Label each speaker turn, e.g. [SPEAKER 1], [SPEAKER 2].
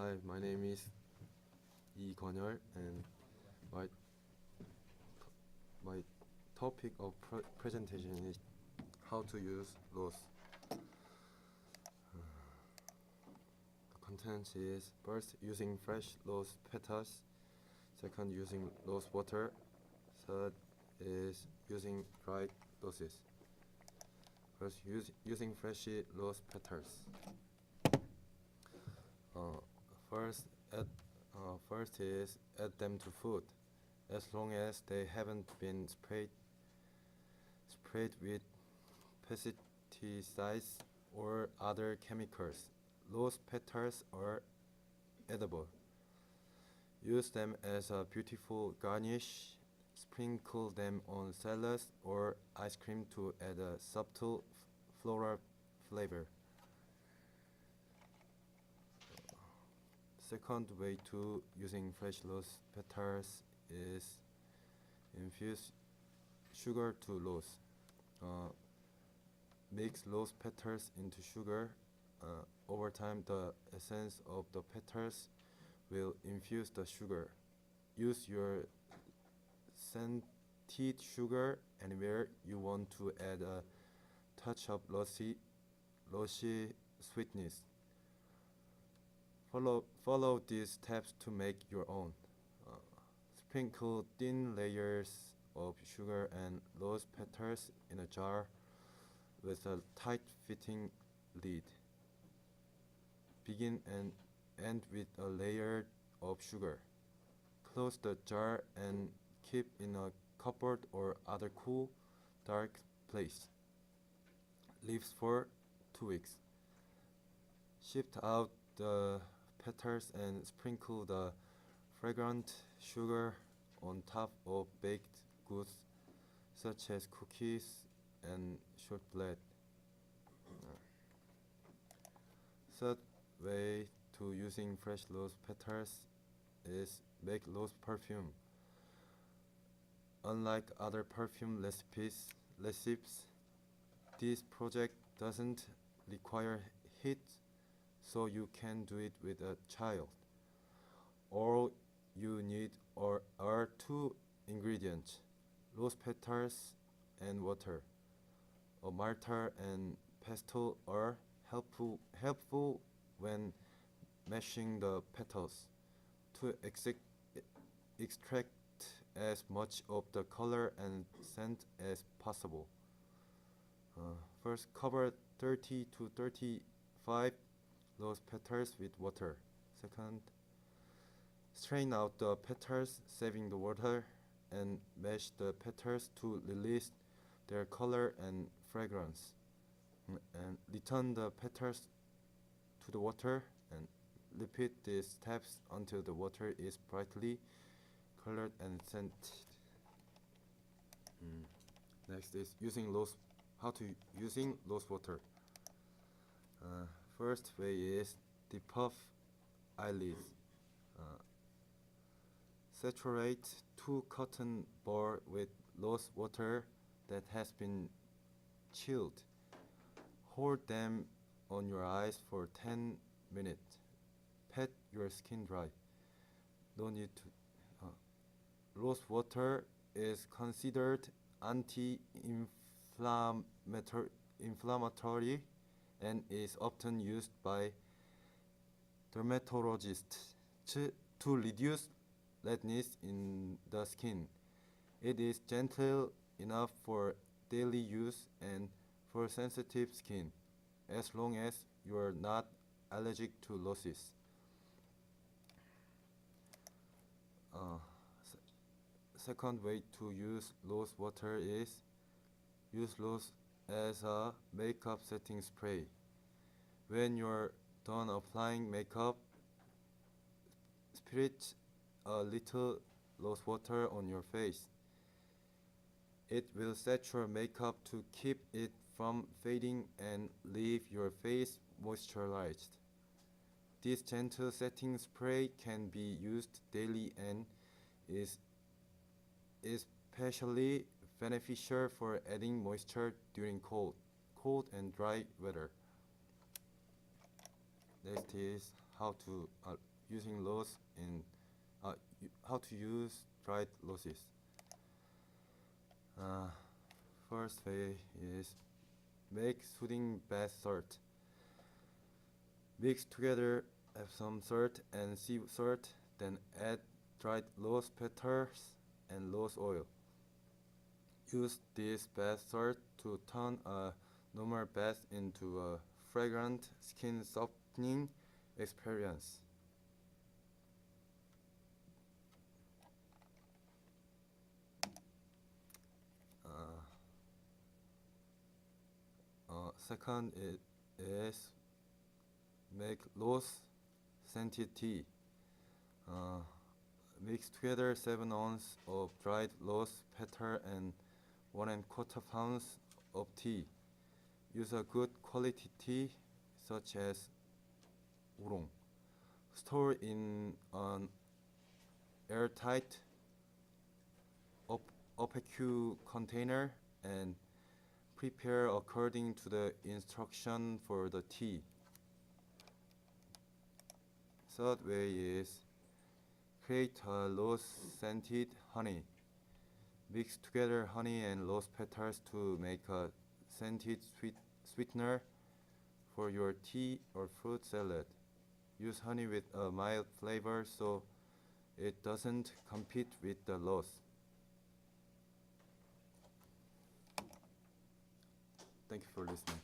[SPEAKER 1] Hi, my name is Lee Kwon-yeol, and my my topic of presentation is how to use rose. The contents is first using fresh rose petals, second using rose water, third is using dried roses. First, using fresh rose petals. Uh, first, add, first is add them to food, as long as they haven't been sprayed with pesticides or other chemicals. Rose petals are edible. Use them as a beautiful garnish. Sprinkle them on salads or ice cream to add a subtle floral flavor. Second way to using fresh rose petals is infuse sugar to rose. Mix rose petals into sugar. Over time, the essence of the petals will infuse the sugar. Use your scented sugar anywhere you want to add a touch of rosy sweetness. Follow these steps to make your own. Uh, Sprinkle thin layers of sugar and rose petals in a jar with a tight-fitting lid. Begin and end with a layer of sugar. Close the jar and keep in a cupboard or other cool, dark place. Leaves for 2 weeks. Shift out the petals and sprinkle the fragrant sugar on top of baked goods such as cookies and shortbread. Third way to using fresh rose petals is make rose perfume. Unlike other perfume recipes, this project doesn't require heat, so you can do it with a child. All you need are two ingredients: rose petals and water. A mortar and pestle are helpful when mashing the petals to extract as much of the color and scent as possible. First, cover 30 to 35 rose petals with water. Second, strain out the petals, saving the water, and mash the petals to release their color and fragrance. And return the petals to the water and repeat these steps until the water is brightly colored and scented. Next is how to using rose water. First way is depuff eyelids. Saturate 2 cotton balls with rose water that has been chilled. Hold them on your eyes for 10 minutes. Pat your skin dry. No need to. Rose water is considered anti-inflammatory and is often used by dermatologists to reduce redness in the skin. It is gentle enough for daily use and for sensitive skin, as long as you are not allergic to roses. Second way to use rose water is use rose as a makeup setting spray. When you're done applying makeup, spritz a little rose water on your face. It will set your makeup to keep it from fading and leave your face moisturized. This gentle setting spray can be used daily and is especially beneficial for adding moisture during cold and dry weather. Next is how to using loss in how to use dried losses. First way is make soothing bath salt. Mix together Epsom salt and sea salt, then add dried rose petals and rose oil. Use this bath salt to turn a normal bath into a fragrant, skin softening experience. Second is make rose scented tea. Mix together 7 ounces of dried rose petal and 1¼ pounds of tea. Use a good quality tea such as oolong. Store in an airtight opaque container and prepare according to the instruction for the tea. Third way is create a rose scented honey. Mix together honey and rose petals to make a scented sweetener for your tea or fruit salad. Use honey with a mild flavor so it doesn't compete with the rose. Thank you for listening.